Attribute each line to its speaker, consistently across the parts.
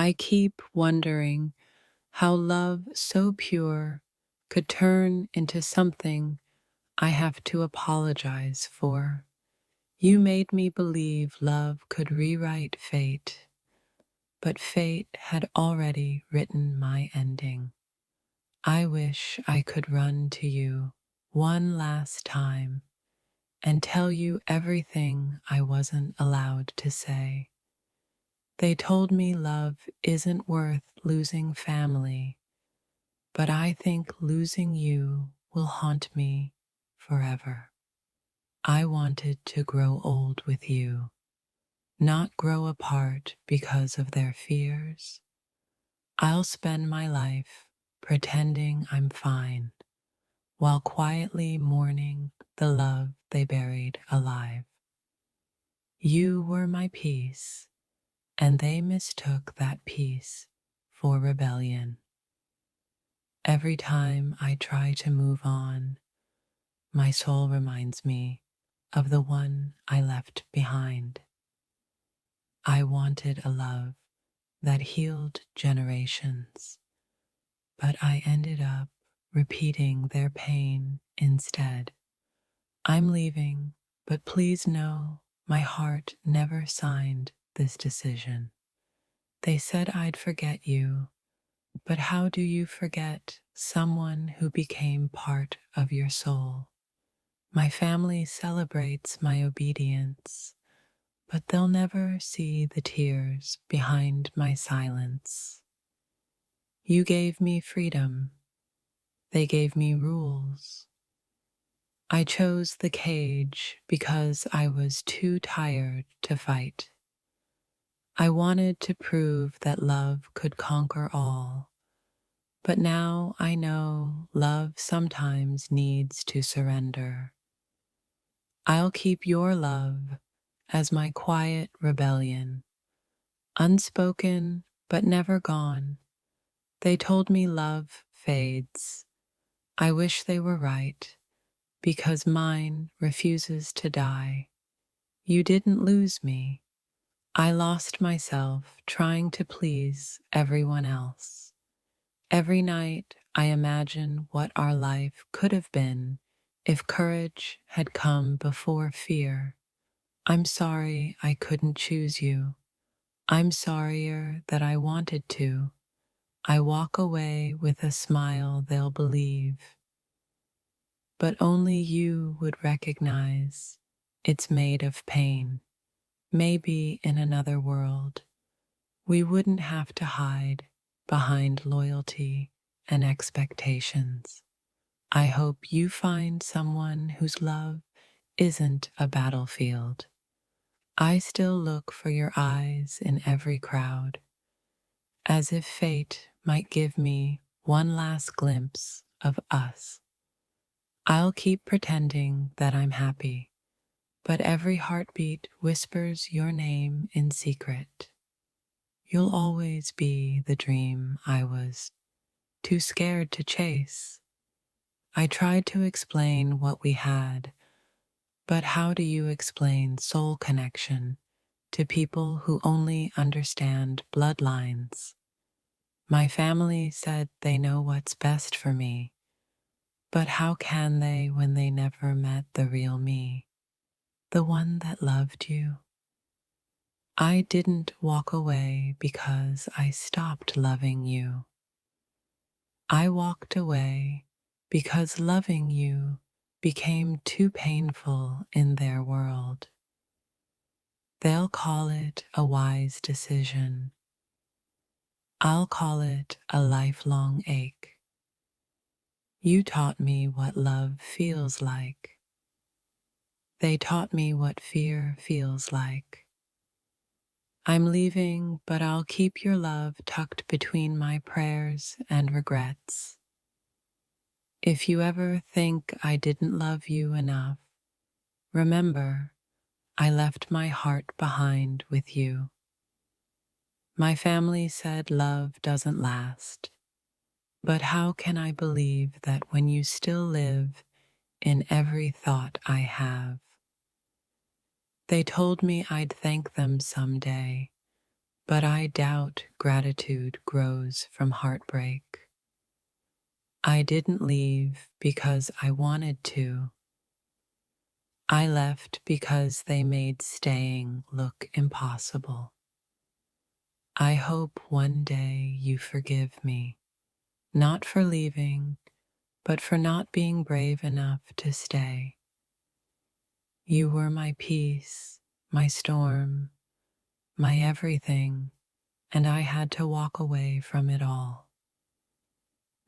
Speaker 1: I keep wondering how love so pure could turn into something I have to apologize for. You made me believe love could rewrite fate, but fate had already written my ending. I wish I could run to you one last time and tell you everything I wasn't allowed to say. They told me love isn't worth losing family, but I think losing you will haunt me forever. I wanted to grow old with you, not grow apart because of their fears. I'll spend my life pretending I'm fine while quietly mourning the love they buried alive. You were my peace, and they mistook that peace for rebellion. Every time I try to move on, my soul reminds me of the one I left behind. I wanted a love that healed generations, but I ended up repeating their pain instead. I'm leaving, but please know my heart never signed this decision. They said I'd forget you, but how do you forget someone who became part of your soul? My family celebrates my obedience, but they'll never see the tears behind my silence. You gave me freedom, they gave me rules. I chose the cage because I was too tired to fight. I wanted to prove that love could conquer all, but now I know love sometimes needs to surrender. I'll keep your love as my quiet rebellion, unspoken but never gone. They told me love fades. I wish they were right, because mine refuses to die. You didn't lose me. I lost myself trying to please everyone else. Every night I imagine what our life could have been if courage had come before fear. I'm sorry I couldn't choose you. I'm sorrier that I wanted to. I walk away with a smile they'll believe, but only you would recognize it's made of pain. Maybe in another world, we wouldn't have to hide behind loyalty and expectations. I hope you find someone whose love isn't a battlefield. I still look for your eyes in every crowd, as if fate might give me one last glimpse of us. I'll keep pretending that I'm happy, but every heartbeat whispers your name in secret. You'll always be the dream I was too scared to chase. I tried to explain what we had, but how do you explain soul connection to people who only understand bloodlines? My family said they know what's best for me, but how can they when they never met the real me, the one that loved you? I didn't walk away because I stopped loving you. I walked away because loving you became too painful in their world. They'll call it a wise decision. I'll call it a lifelong ache. You taught me what love feels like. They taught me what fear feels like. I'm leaving, but I'll keep your love tucked between my prayers and regrets. If you ever think I didn't love you enough, remember, I left my heart behind with you. My family said love doesn't last, but how can I believe that when you still live in every thought I have? They told me I'd thank them someday, but I doubt gratitude grows from heartbreak. I didn't leave because I wanted to. I left because they made staying look impossible. I hope one day you forgive me, not for leaving, but for not being brave enough to stay. You were my peace, my storm, my everything, and I had to walk away from it all.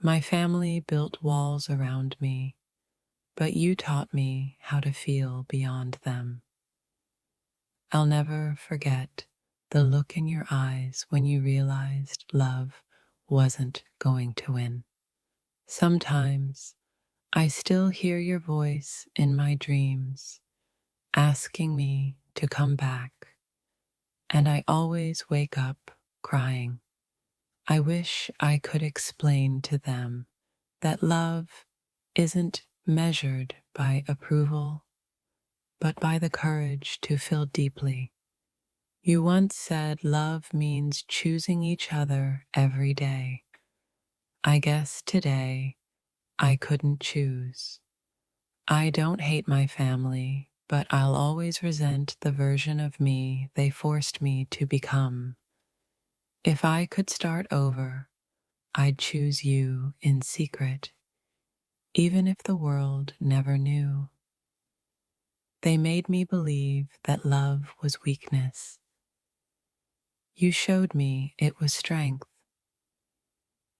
Speaker 1: My family built walls around me, but you taught me how to feel beyond them. I'll never forget the look in your eyes when you realized love wasn't going to win. Sometimes I still hear your voice in my dreams, asking me to come back, and I always wake up crying. I wish I could explain to them that love isn't measured by approval, but by the courage to feel deeply. You once said love means choosing each other every day. I guess today I couldn't choose. I don't hate my family, but I'll always resent the version of me they forced me to become. If I could start over, I'd choose you in secret, even if the world never knew. They made me believe that love was weakness. You showed me it was strength.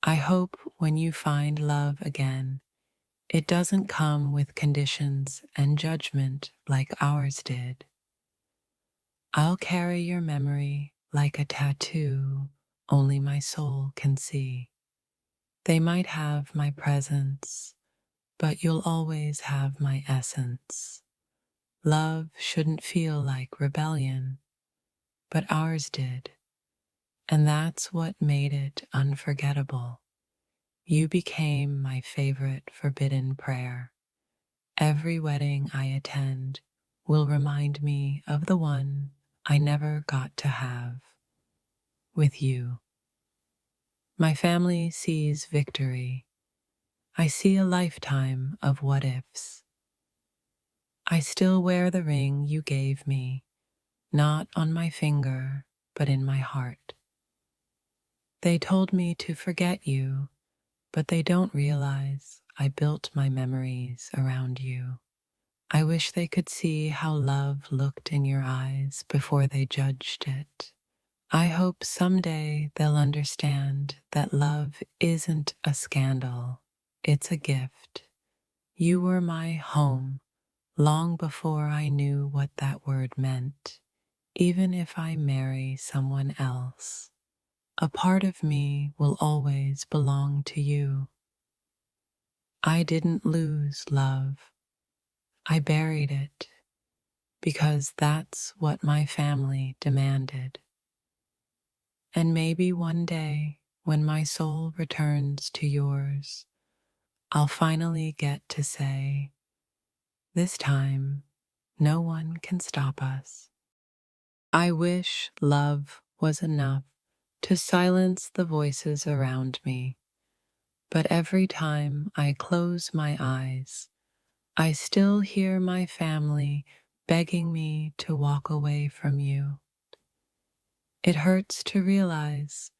Speaker 1: I hope when you find love again, it doesn't come with conditions and judgment like ours did. I'll carry your memory like a tattoo only my soul can see. They might have my presence, but you'll always have my essence. Love shouldn't feel like rebellion, but ours did, and that's what made it unforgettable. You became my favorite forbidden prayer. Every wedding I attend will remind me of the one I never got to have with you. My family sees victory. I see a lifetime of what ifs. I still wear the ring you gave me, not on my finger, but in my heart. They told me to forget you, but they don't realize I built my memories around you. I wish they could see how love looked in your eyes before they judged it. I hope someday they'll understand that love isn't a scandal, it's a gift. You were my home long before I knew what that word meant. Even if I marry someone else, a part of me will always belong to you. I didn't lose love, I buried it, because that's what my family demanded. And maybe one day, when my soul returns to yours, I'll finally get to say, this time, no one can stop us. I wish love was enough to silence the voices around me, but every time I close my eyes, I still hear my family begging me to walk away from you. It hurts to realize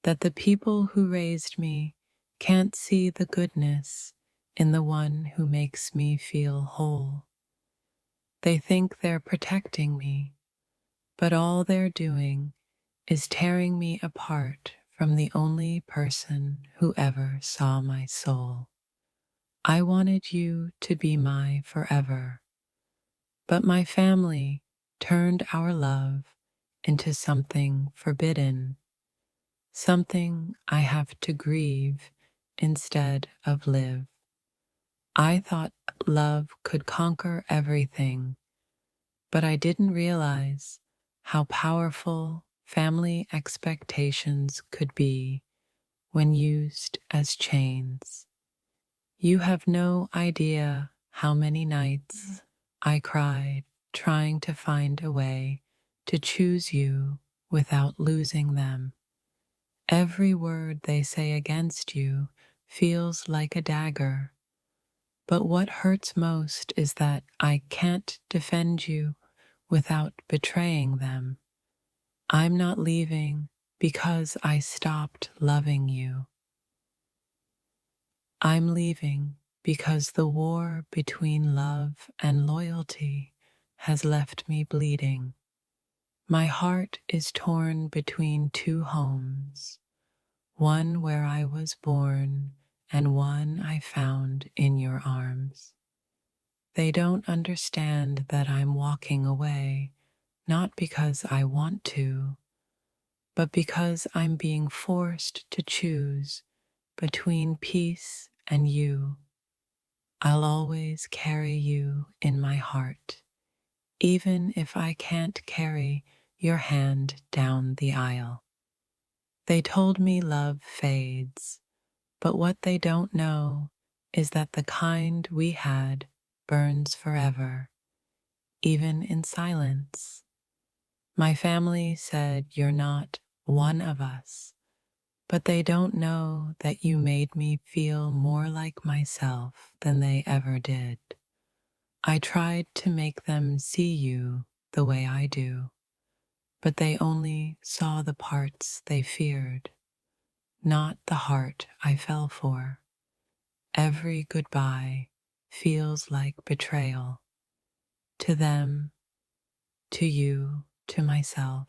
Speaker 1: that the people who raised me can't see the goodness in the one who makes me feel whole. They think they're protecting me, but all they're doing is tearing me apart from the only person who ever saw my soul. I wanted you to be my forever, but my family turned our love into something forbidden, something I have to grieve instead of live. I thought love could conquer everything, but I didn't realize how powerful family expectations could be when used as chains. You have no idea how many nights I cried trying to find a way to choose you without losing them. Every word they say against you feels like a dagger. But what hurts most is that I can't defend you without betraying them. I'm not leaving because I stopped loving you. I'm leaving because the war between love and loyalty has left me bleeding. My heart is torn between two homes, one where I was born and one I found in your arms. They don't understand that I'm walking away, not because I want to, but because I'm being forced to choose between peace and you. I'll always carry you in my heart, even if I can't carry your hand down the aisle. They told me love fades, but what they don't know is that the kind we had burns forever, even in silence. My family said you're not one of us, but they don't know that you made me feel more like myself than they ever did. I tried to make them see you the way I do, but they only saw the parts they feared, not the heart I fell for. Every goodbye feels like betrayal. To them, to you, to myself.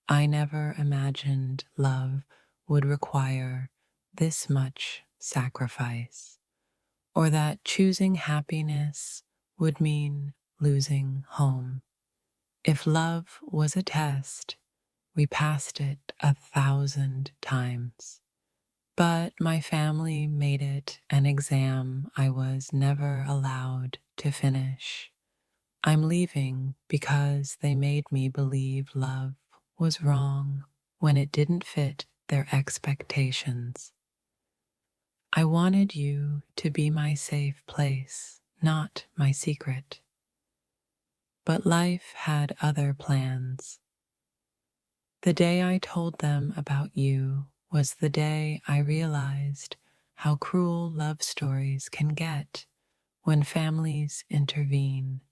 Speaker 1: I never imagined love would require this much sacrifice, or that choosing happiness would mean losing home. If love was a test, we passed it 1,000 times. But my family made it an exam I was never allowed to finish. I'm leaving because they made me believe love was wrong when it didn't fit their expectations. I wanted you to be my safe place, not my secret. But life had other plans. The day I told them about you was the day I realized how cruel love stories can get when families intervene.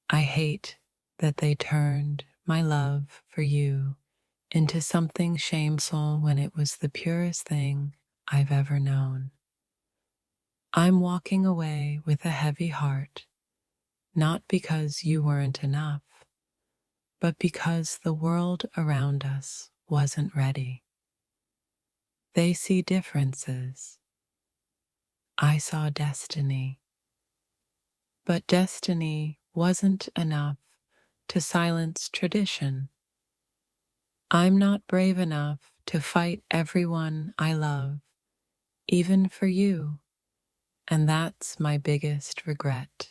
Speaker 1: I hate that they turned my love for you into something shameful when it was the purest thing I've ever known. I'm walking away with a heavy heart, not because you weren't enough, but because the world around us wasn't ready. They see differences. I saw destiny. But destiny wasn't enough to silence tradition. I'm not brave enough to fight everyone I love, even for you, and that's my biggest regret.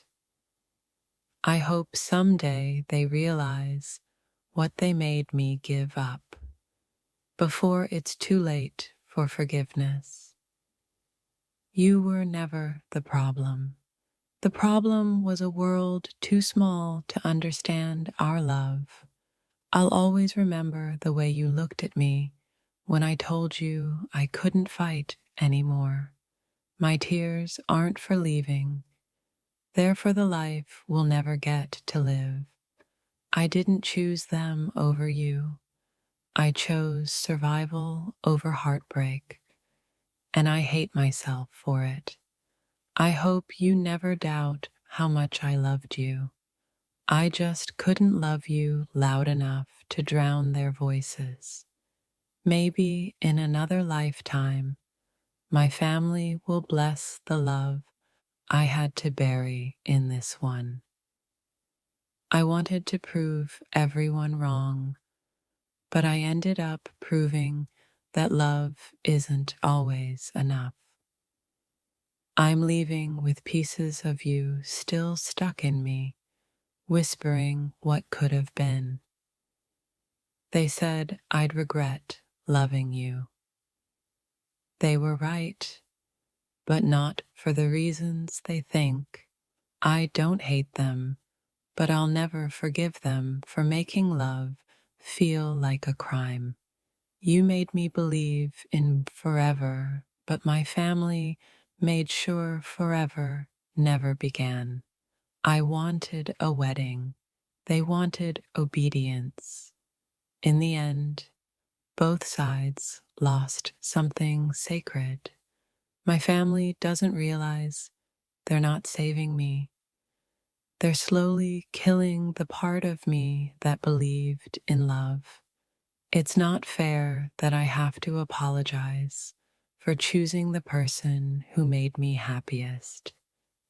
Speaker 1: I hope someday they realize what they made me give up before it's too late for forgiveness. You were never the problem. The problem was a world too small to understand our love. I'll always remember the way you looked at me when I told you I couldn't fight anymore. My tears aren't for leaving. They're for the life we'll never get to live. I didn't choose them over you. I chose survival over heartbreak, and I hate myself for it. I hope you never doubt how much I loved you. I just couldn't love you loud enough to drown their voices. Maybe in another lifetime, my family will bless the love I had to bury in this one. I wanted to prove everyone wrong, but I ended up proving that love isn't always enough. I'm leaving with pieces of you still stuck in me, whispering what could have been. They said I'd regret loving you. They were right, but not for the reasons they think. I don't hate them, but I'll never forgive them for making love feel like a crime. You made me believe in forever, but my family made sure forever never began. I wanted a wedding. They wanted obedience. In the end, both sides lost something sacred. My family doesn't realize they're not saving me. They're slowly killing the part of me that believed in love. It's not fair that I have to apologize for choosing the person who made me happiest.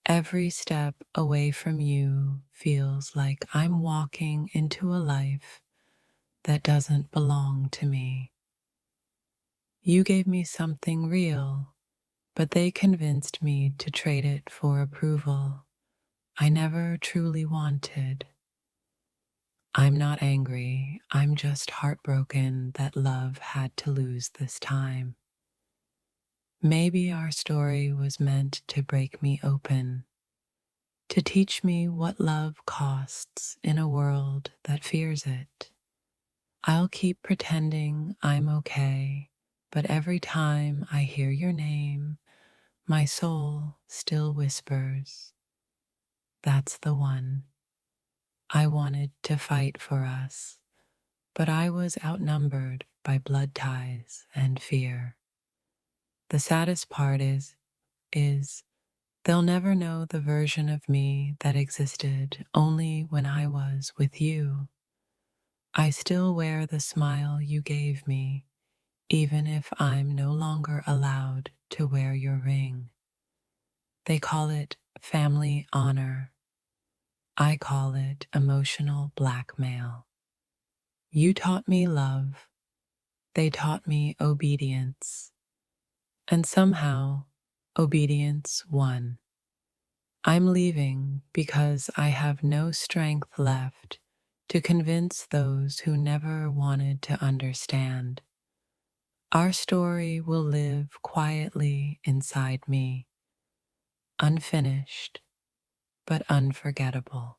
Speaker 1: Every step away from you feels like I'm walking into a life that doesn't belong to me. You gave me something real, but they convinced me to trade it for approval I never truly wanted. I'm not angry, I'm just heartbroken that love had to lose this time. Maybe our story was meant to break me open, to teach me what love costs in a world that fears it. I'll keep pretending I'm okay, but every time I hear your name, my soul still whispers, that's the one. I wanted to fight for us, but I was outnumbered by blood ties and fear. The saddest part is they'll never know the version of me that existed only when I was with you. I still wear the smile you gave me, even if I'm no longer allowed to wear your ring. They call it family honor. I call it emotional blackmail. You taught me love. They taught me obedience. And somehow, obedience won. I'm leaving because I have no strength left to convince those who never wanted to understand. Our story will live quietly inside me, unfinished but unforgettable.